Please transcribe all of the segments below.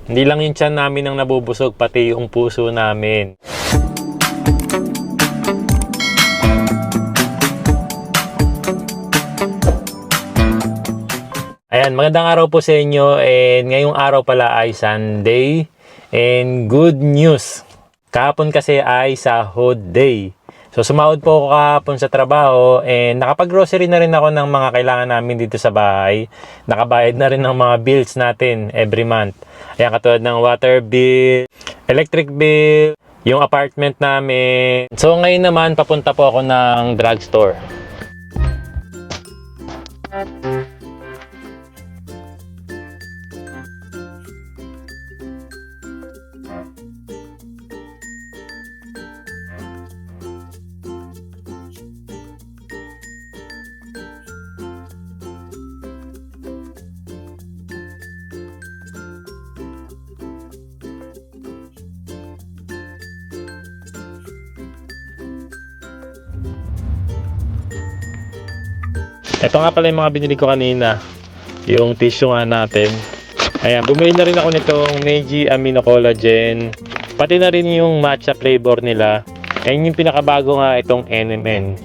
Hindi lang yung tiyan namin ang nabubusog, pati yung puso namin. Ayan, magandang araw po sa inyo, and ngayong araw pala ay Sunday, and good news. Kahapon kasi ay sahod day. So sumahod po ako kahapon sa trabaho, and nakapag-grocery na rin ako ng mga kailangan namin dito sa bahay. Nakabayad na rin ng mga bills natin every month. Ayan, katulad ng water bill, electric bill, yung apartment namin. So ngayon naman, papunta po ako ng drugstore. Ito nga pala yung mga binili ko kanina. Yung tissue nga natin. Ayan, bumili na rin ako nitong Meiji Amino Collagen. Pati na rin yung matcha flavor nila. Ayan yung pinakabago nga itong NMN.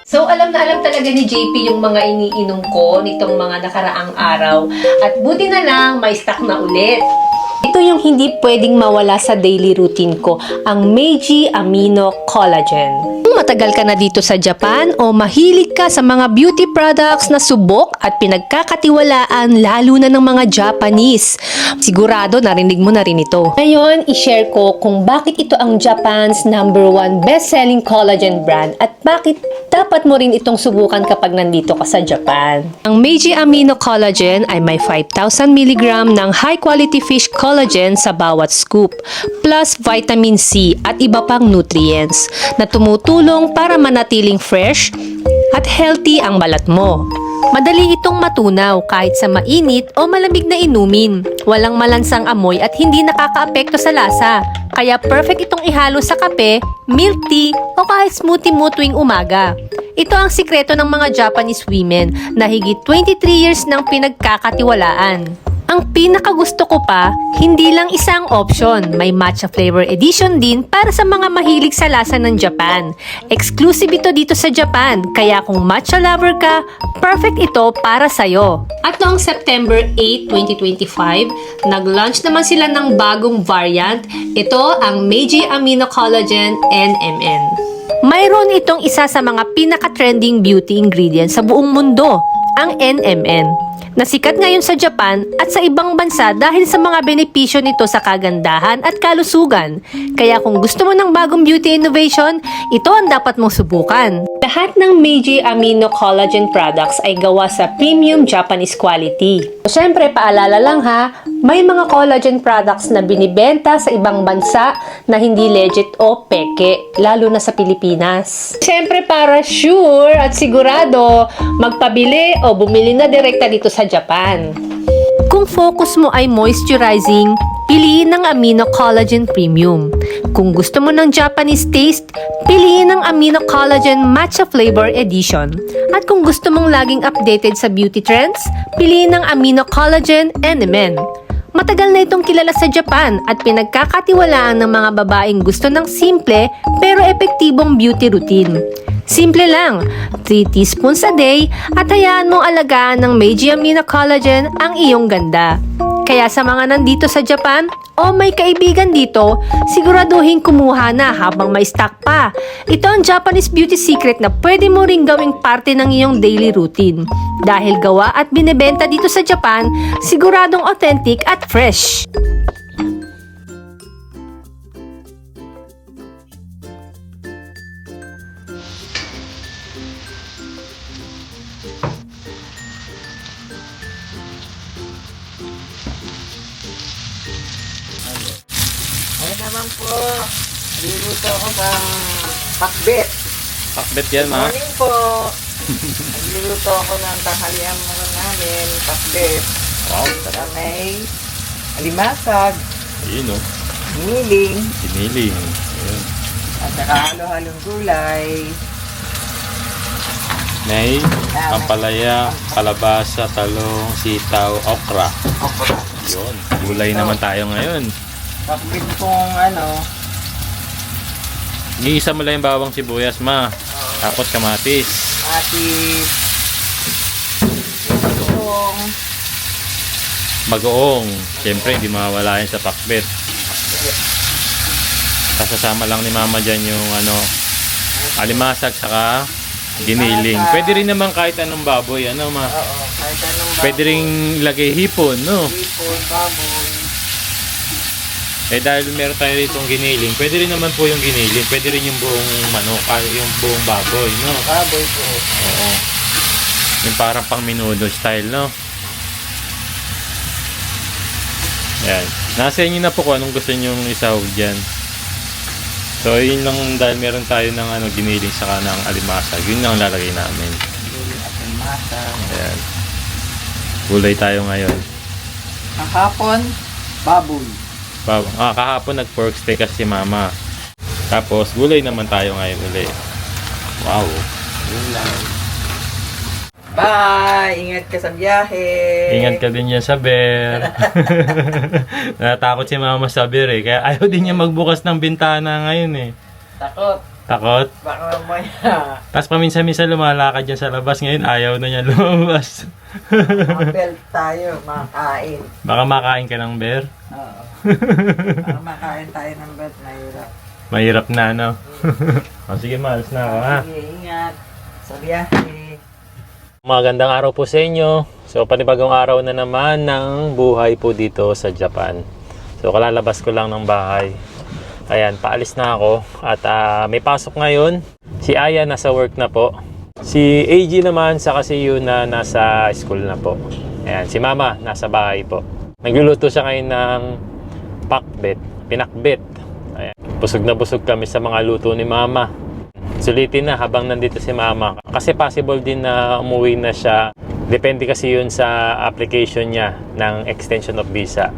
So, alam na alam talaga ni JP yung mga iniinom ko nitong mga nakaraang araw. At buti na lang, may stock na ulit. Ito yung hindi pwedeng mawala sa daily routine ko, ang Meiji Amino Collagen. Kung matagal ka na dito sa Japan o mahilig ka sa mga beauty products na subok at pinagkakatiwalaan lalo na ng mga Japanese, sigurado narinig mo na rin ito. Ngayon, i-share ko kung bakit ito ang Japan's #1 best-selling collagen brand at bakit dapat mo rin itong subukan kapag nandito ka sa Japan. Ang Meiji Amino Collagen ay may 5,000 mg ng high-quality fish collagen sa bawat scoop, plus vitamin C at iba pang nutrients na tumutulong para manatiling fresh at healthy ang balat mo. Madali itong matunaw kahit sa mainit o malamig na inumin. Walang malansang amoy at hindi nakakaapekto sa lasa. Kaya perfect itong ihalo sa kape, milk tea o kahit smoothie mo tuwing umaga. Ito ang sikreto ng mga Japanese women na higit 23 years nang pinagkakatiwalaan. Ang pinakagusto ko pa, hindi lang isang option, may matcha flavor edition din para sa mga mahilig sa lasa ng Japan. Exclusive ito dito sa Japan, kaya kung matcha lover ka, perfect ito para sa'yo. At noong September 8, 2025, nag-launch naman sila ng bagong variant. Ito ang Meiji Amino Collagen NMN. Mayroon itong isa sa mga pinaka-trending beauty ingredients sa buong mundo, ang NMN. Nasikat ngayon sa Japan at sa ibang bansa dahil sa mga benepisyo nito sa kagandahan at kalusugan. Kaya kung gusto mo ng bagong beauty innovation, ito ang dapat mong subukan. Lahat ng Meiji Amino Collagen products ay gawa sa premium Japanese quality. Siyempre, paalala lang ha, may mga collagen products na binibenta sa ibang bansa na hindi legit o peke, lalo na sa Pilipinas. Siyempre, para sure at sigurado, magpabili o bumili na direkta dito sa Japan. Kung focus mo ay moisturizing, piliin ang Amino Collagen Premium. Kung gusto mo ng Japanese taste, piliin ang Amino Collagen Matcha Flavor Edition. At kung gusto mong laging updated sa beauty trends, piliin ang Amino Collagen NMN. Matagal na itong kilala sa Japan at pinagkakatiwalaan ng mga babaeng gusto ng simple pero epektibong beauty routine. Simple lang, 3 teaspoons a day at hayaan mong alagaan ng Meiji Amino Collagen ang iyong ganda. Kaya sa mga nandito sa Japan o may kaibigan dito, siguraduhin kumuha na habang may stock pa. Ito ang Japanese beauty secret na pwede mo ring gawing parte ng iyong daily routine. Dahil gawa at binebenta dito sa Japan, siguradong authentic at fresh. Ayun naman po, niluto ko ng pakbet. Pakbet yan, ma. Morning po. Niluto ako ng tanghalian namin, pakbet. Wow. Saka may alimasag, Ayun, no. niling, Siniling. Ayun. at saka halo-halong gulay. May ampalaya, kalabasa, talong, sitaw, okra. Okra. Yun, gulay naman tayo ngayon. Bakit kung ano, Iisa mo lang yung bawang sibuyas, ma. Tapos kamatis. atis, kung Bagoong. Siyempre, hindi mawawala yan sa pakbet. Tapos sasama lang ni mama dyan yung alimasag saka giniling. Pwede rin naman kahit anong baboy, ma. oo, kahit anong Pwede rin ilagay hipon, no? hipon, baboy. Eh dahil meron tayo ditong giniling, pwede rin naman po yung giniling. Pwede rin yung buong manok, yung buong baboy, no? Baboy po. Oo. Yung parang pang minudo style, no? Ayan. Nasa inyo na po kung anong gusto nyong isahog dyan. So, yun lang dahil meron tayo ng giniling saka ng alimasag. Yun lang lalagay namin. At masa. Ayan. Gulay tayo ngayon. Kahapon, baboy. Kahapon nag-pork steak kasi si mama. Tapos, gulay naman tayo ngayon ulit. Wow. Yun lang. Bye! Ingat ka sa biyahe. Ingat ka din yan sa bear. Natatakot si mama sa bear eh. Kaya ayaw din niya magbukas ng bintana ngayon eh. Takot. Takot. Baka mamaya. Tapos paminsan-minsan lumalakad dyan sa labas. Ngayon ayaw na niya lumabas. Mag-belt tayo, makain. Baka makain ka ng bear. Oo. Para makain tayo ng belt, mahirap. Mahirap na, no? O, sige, maalis na ako, ha? Sige, ingat sa biyahe. Magandang araw po sa inyo. So, panibagong araw na naman ng buhay po dito sa Japan. So, kalalabas ko lang ng bahay. Ayan, paalis na ako. At may pasok ngayon. Si Aya nasa work na po. Si AG naman, saka si Yuna nasa school na po. Ayan, si Mama nasa bahay po. Nagluluto siya ngayon ng pinakbet. Ayan, busog na busog kami sa mga luto ni Mama. Sulitin na habang nandito si mama. Kasi possible din na umuwi na siya. Depende kasi yun sa application niya ng extension of visa.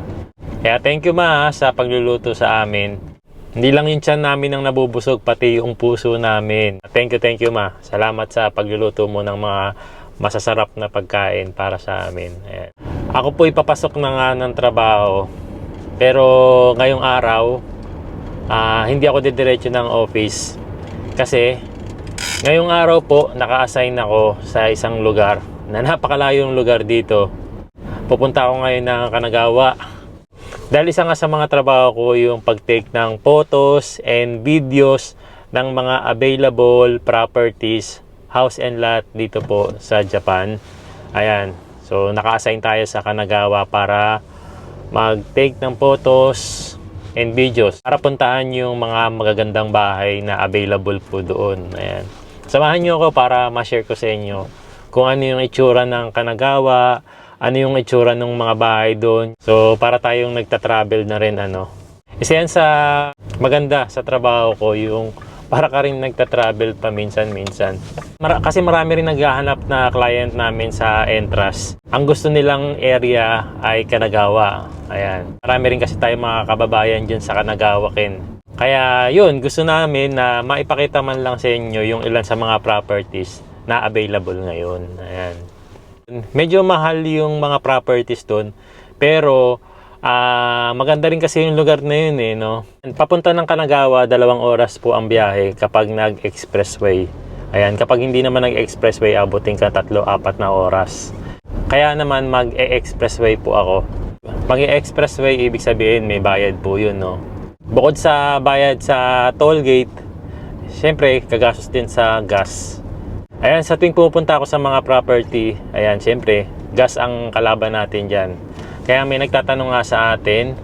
Kaya thank you ma sa pagluluto sa amin. Hindi lang yung tiyan namin ang nabubusog, pati yung puso namin. Thank you ma. Salamat sa pagluluto mo ng mga masasarap na pagkain para sa amin. Ayan. Ako po ipapasok na nga ng trabaho. Pero ngayong araw, hindi ako didiretso ng office. Kasi ngayong araw po naka-assign ako sa isang lugar na napakalayong lugar dito. Pupunta ako ngayon ng Kanagawa. Dahil isa nga sa mga trabaho ko yung pag-take ng photos and videos ng mga available properties, house and lot dito po sa Japan. Ayan. So naka-assign tayo sa Kanagawa para mag-take ng photos and videos para puntahan yung mga magagandang bahay na available po doon. Ayan. Samahan nyo ako para ma-share ko sa inyo kung ano yung itsura ng Kanagawa, ano yung itsura ng mga bahay doon. So, para tayong nagta-travel na rin, Isa yan sa maganda sa trabaho ko, yung para ka rin nagta-travel pa minsan-minsan. Kasi marami rin naghahanap na client namin sa Entras. Ang gusto nilang area ay Kanagawa. Ayan. Marami rin kasi tayo mga kababayan dyan sa Kanagawa, Ken. Kaya yun, gusto namin na maipakita man lang sa inyo yung ilan sa mga properties na available ngayon. Ayan. Medyo mahal yung mga properties doon, pero maganda rin kasi yung lugar na yun no? Papunta ng Kanagawa, 2 oras po ang biyahe kapag nag-expressway. Ayan, kapag hindi naman nag-expressway, abutin ka 3-4 na oras. Kaya naman mag-expressway po ako. Mag-expressway, ibig sabihin may bayad po yun, no? Bukod sa bayad sa toll gate, syempre kagastos din sa gas. Ayan, sa tuwing pupunta ako sa mga property, ayan, syempre gas ang kalaban natin dyan. Kaya may nagtatanong nga sa atin.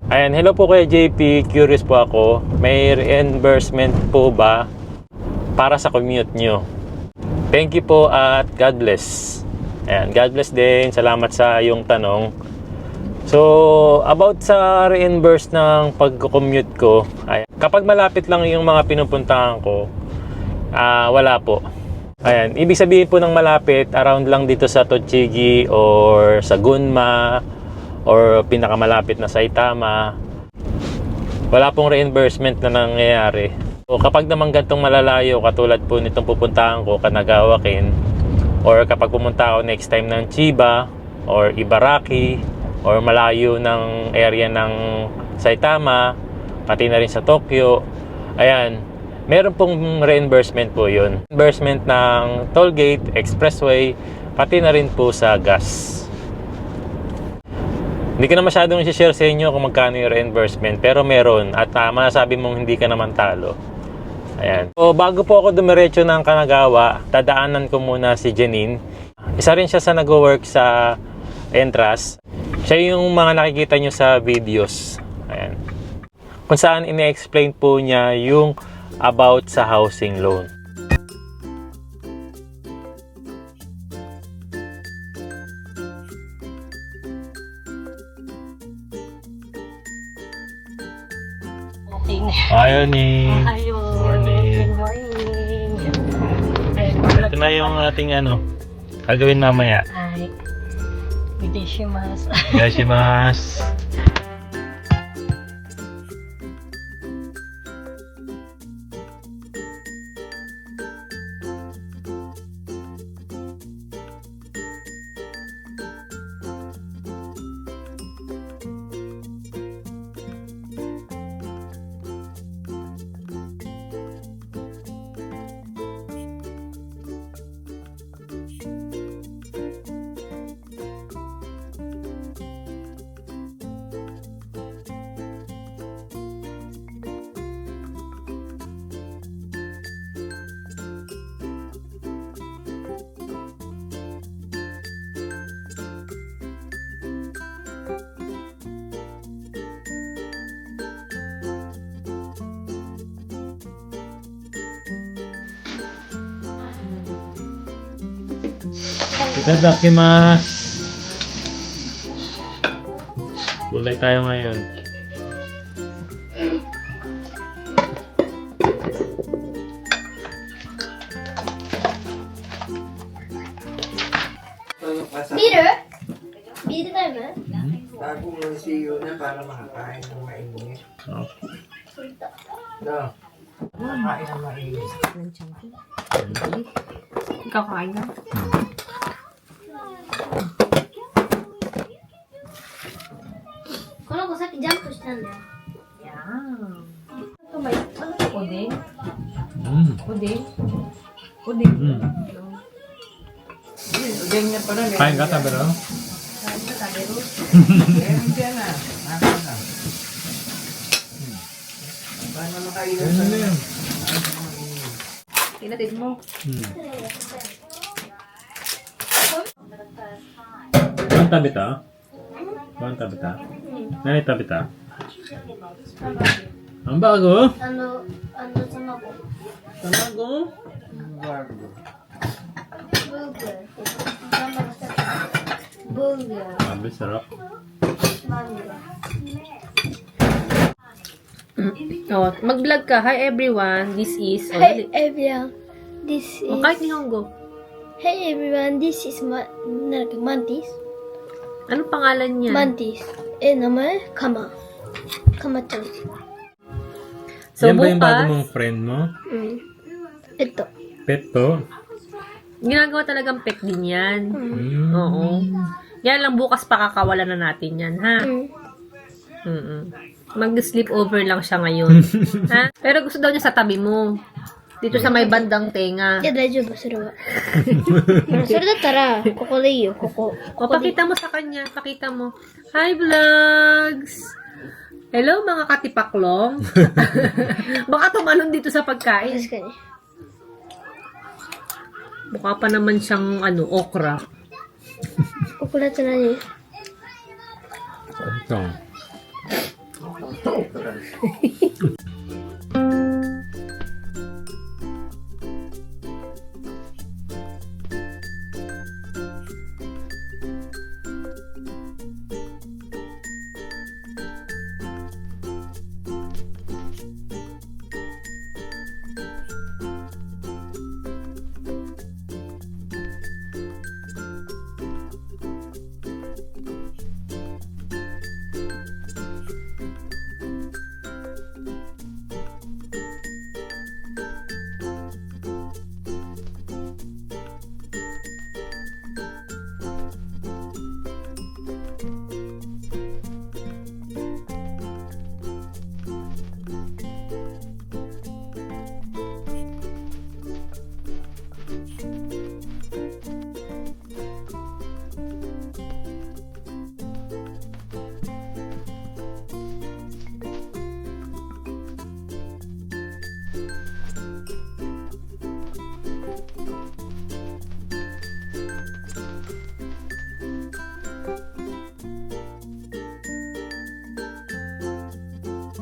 Ayan, hello po kay JP, curious po ako. May reimbursement po ba para sa commute nyo? Thank you po at God bless. Ayan, God bless din. Salamat sa iyong tanong. So, about sa reimburse ng pag-commute ko, ayan, kapag malapit lang yung mga pinupuntahan ko, wala po. Ayan, ibig sabihin po ng malapit, around lang dito sa Tochigi or sa Gunma, or pinakamalapit na Saitama, wala pong reimbursement na nangyayari. So, kapag naman gantong malalayo, katulad po nitong pupuntahan ko, Kanagawa, Ken, or kapag pumunta ako next time ng Chiba, or Ibaraki, or malayo ng area ng Saitama, pati na rin sa Tokyo, ayan, meron pong reimbursement po yun. Reimbursement ng toll gate, expressway, pati na rin po sa gas. Hindi ko na masyadong i-share sa inyo kung magkano yung reimbursement, pero meron at masasabi mong hindi ka naman talo. Ayan. So, bago po ako dumiretso ng Kanagawa, dadaanan ko muna si Janine. Isa rin siya sa nag-work sa Entras. Siya yung mga nakikita nyo sa videos. Ayan. Kung saan ine-explain po niya yung about sa housing loan. Ayaw ni morning. Ito na yung ating gagawin mamaya. Ay, Gideshimasu. Gashimasu. Itadakimasu. Gulay tayo ngayon. Peter? Peter tayo ba? Bagong LCU na para makakain ng mainit. Oh. No. Makakain ng mainit. Ikaw kain na? Kono ko sa akin jumpしたんだよ。 Ito ba yun? Ano ito? Uding? Mm. Uding? Uding? Mm. Udeng niya pala. Kain ka tabi ro? Meron siya na. Naka na. Paano makailan sa Ano yun? Tinatid mo. Bang tabi ta? Bang tabi ta? Nani tabi ta? Ang bago? 卵。 Tamago? bago? ブーグル。頑張って。ブーグル。 Sabi, sarap. マンゴー。 Oh, mag-vlog ka. Hi everyone, this is... Oh, Hey dali. everyone, this is. Oh, kahit Nihongo. Hey everyone, this is Mantis. Anong pangalan niya? Mantis. 名前カマ。カマちゃん。 So, Yan ba yung bago bukas, mong friend mo? うん。Pet to? ginagawa talagang pet din yan. Mm. Oo. Yan lang bukas pakakawalan na natin yan, ha? うん。 Mm-mm. Mag-sleep over lang siya ngayon. Ha? Pero gusto daw niya sa tabi mo. Dito sa may bandang tenga. いや、大丈夫、それは。それだったら、ここでいいよ、ここ。 O, pakita mo sa kanya. Pakita mo. Hi, vlogs! Hello, mga katipaklong. Baka tumalon dito sa pagkain. 確かに。 Mukha pa naman siyang, okra. ここだと何 Ito.